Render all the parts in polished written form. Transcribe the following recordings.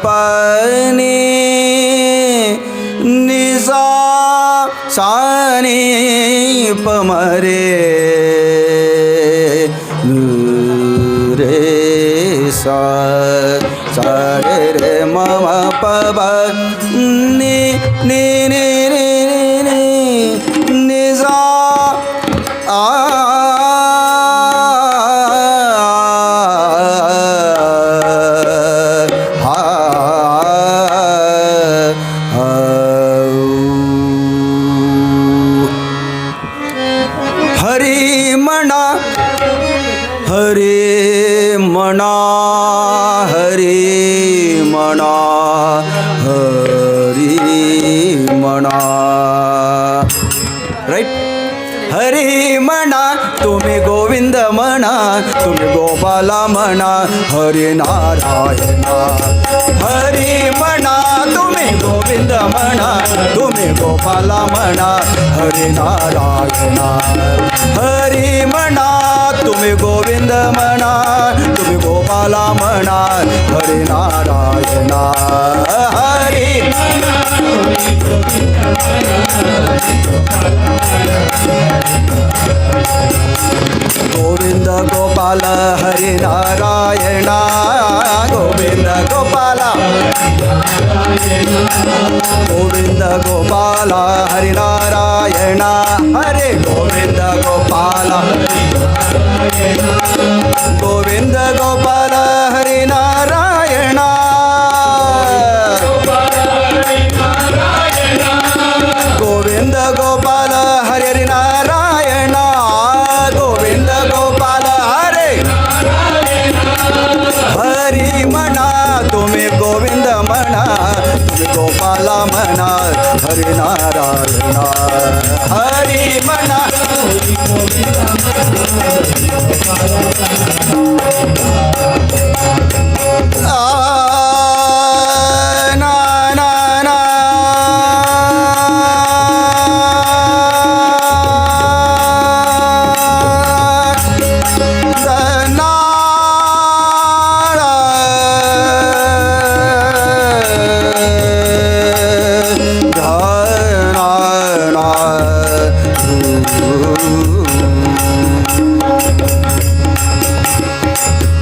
पानी निसा सानी पमरे रे सा रे रे मम पब नि नि नि नि नि निसा आ हरी मना हरी मना हरी मना हरी मना राईट हरी म्हणा तुम्ही गोविंद म्हणा तुम्ही गोपाला म्हणा हरी नारायणा हरी म्हणा तुम्ही गोविंद म्हणा तुम्ही गोपाला म्हणा हरी नारायणा हरी म्हणा तुम्ही गोविंद म्हणा तुम्ही गोपाला म्हणा हरी नारायणा हरी गोविंद गोपाल हरी नारायणा गोविंद गोपाल गोविंद गोपाल हरी नारायणा हरे गोविंद गोपाल गोविंद गोपाल हरी नारायणा गोविंद गोपाल हरी नारायणा गोविंद गोपाल हरे हरी म्हणा तुम्ही गोविंद म्हणा तुम्ही गोपाला म्हणा हरी नारायणा हरी म्हणा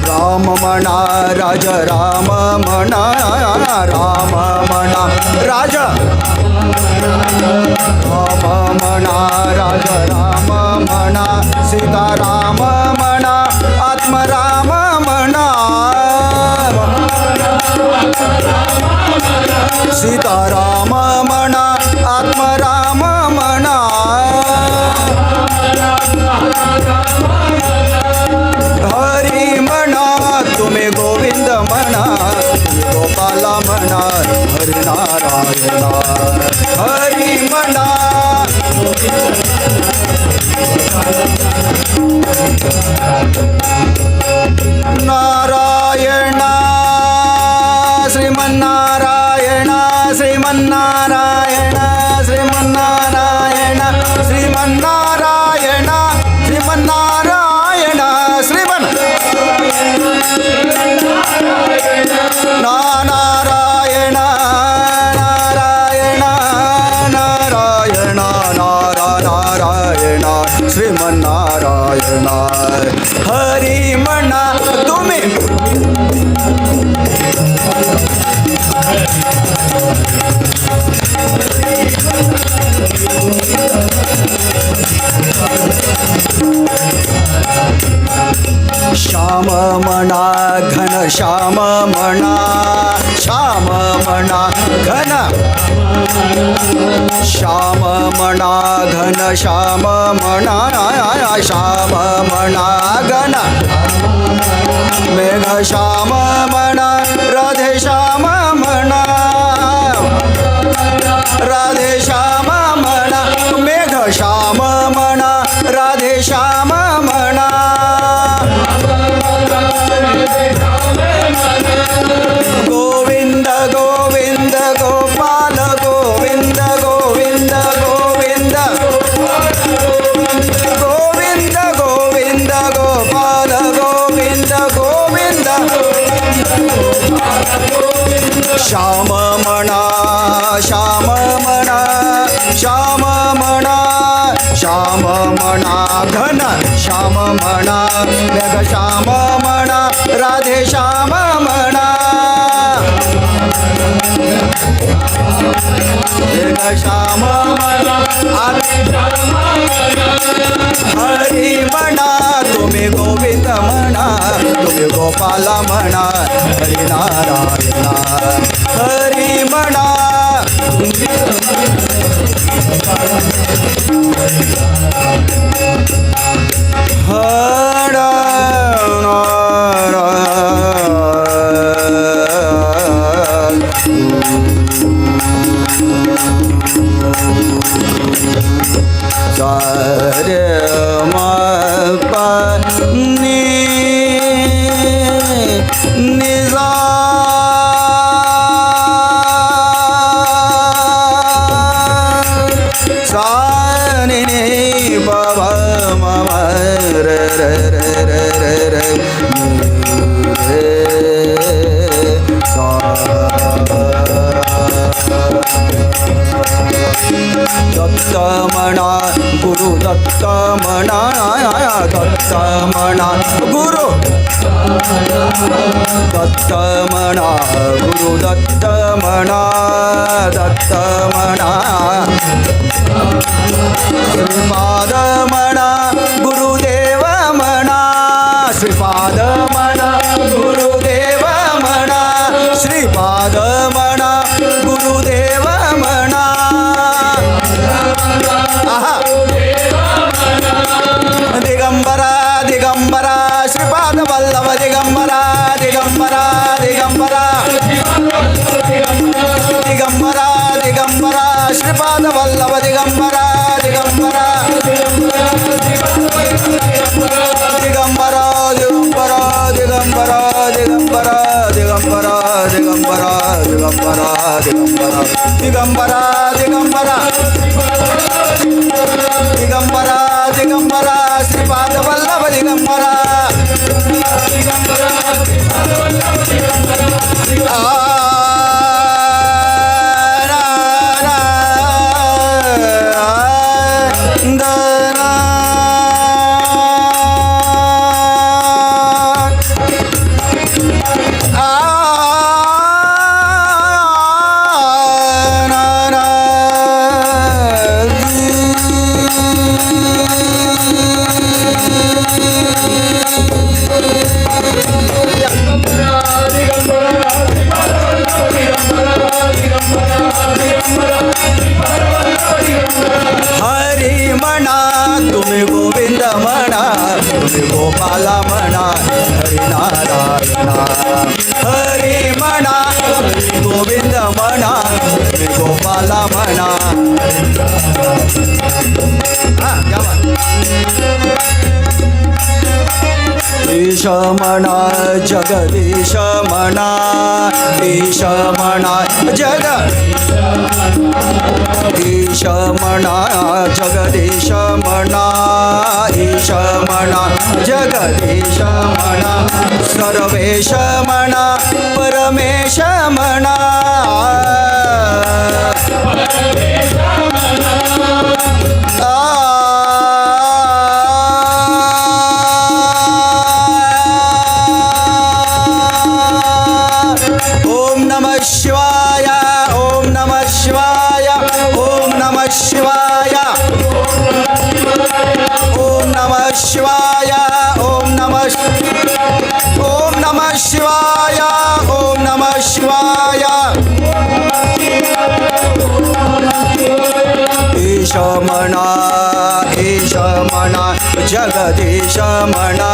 राम म्हणा राज राम म्हणा राम म्हणा राज राम म्हणा राज राम म्हणा सीता राम म्हणा आत्मराम म्हणा सीता राम म्हणा आत्मराम म्हणा हरी म्हणा तुम्ही गोविंद म्हणा गोपाला म्हणा हरी नारायणा हरी म्हणा नारायणा श्रीमन्नारायणा श्रीमन्नारायणा श्रीमन्नारायणा श्रीमन्नारायणा श्रीमन्नारायणा श्रीमन् नारायण नारायण नारायण नारायण श्रीमन्नारायण हरी म्हणा तुम्ही श्याम म्हणा घन श्याम म्हणा श्याम म्हणा घन श्याम म्हणा घन श्याम म्हणा श्याम म्हणा घन मेघ श्याम म्हणा राधे श्याम म्हणा राधे श्याम म्हणा मेघ श्याम म्हणा राधे श्याम म्हणा गोविंद गोविंद गोपाल गोविंद गोविंद गोविंद गोविंद गोविंद गोपाल गोविंद गोविंद हरी म्हणा तुम्ही गोविंद म्हणा तुम्ही गोपाल म्हणा हरी नारायण हरी म्हणा हर दत्त म्हणा गुरु दत्त म्हणा दत्त म्हणा गुरु दत्त म्हणा गुरु दत्त म्हणा दत्त म्हणा श्रीपाद म्हणा गुरुदेव म्हणा श्रीपाद म्हणा गुरुदेव म्हणा श्रीपाद म्हणा गुरुदेव म्हणा दिगंबरा दिगंबरा श्रीपाद वल्लभ दिगंबरा दिगंबरा दिगंबरा दिगंबरा दिगंबरा श्रीपाद वल्लभ दिगंबरा दिगंबरा दिगंबरा दिगंबरा दिगंबरा दिगंबरा दिगंबरा दिगंबरा दिगंबरा दिगंबरा दिगंबरा दिगंबरा दिगंबरा श्रीपाद वल्लभ दिगंबरा हरी म्हणा तुम्ही गोविंद म्हणा तुम्ही गोपाल म्हणा हरी नारायण हरी म्हणा तुम्ही गोविंद म्हणा तुम्ही गोपाल म्हणा ईश म्हणा जगदीश म्हणा ईश म्हणा ईश म्हणा जगदीश म्हणा ईश म्हणा जगदीश म्हणा सर्वेश म्हणा परमेश म्हणा ओम नमः शिवाय ओम नमः शिवाय ओम नमः शिवाय ओम नमः शिवाय ओम नमः शिवाय ओम नमः शिवाय ईश म्हणा ईश म्हणा जगदीश म्हणा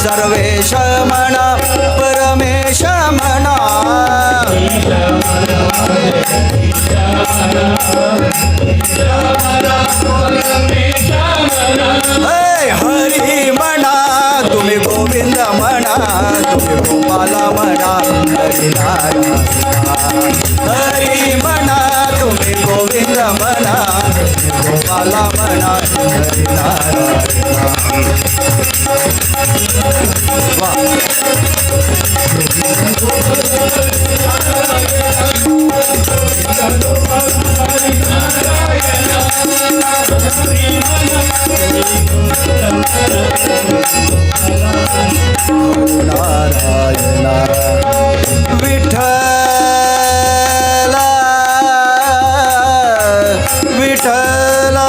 सर्वेश म्हणा परमेश म्हणा हरी म्हणा तुम्ही गोविंद म्हणा तुम्ही गोपाल म्हणा हरी नारायण हरी म्हणा तुम्ही गोविंद म्हणा गोपाल म्हणा हरी नारायण नारायण विठ्ठला विठ्ठला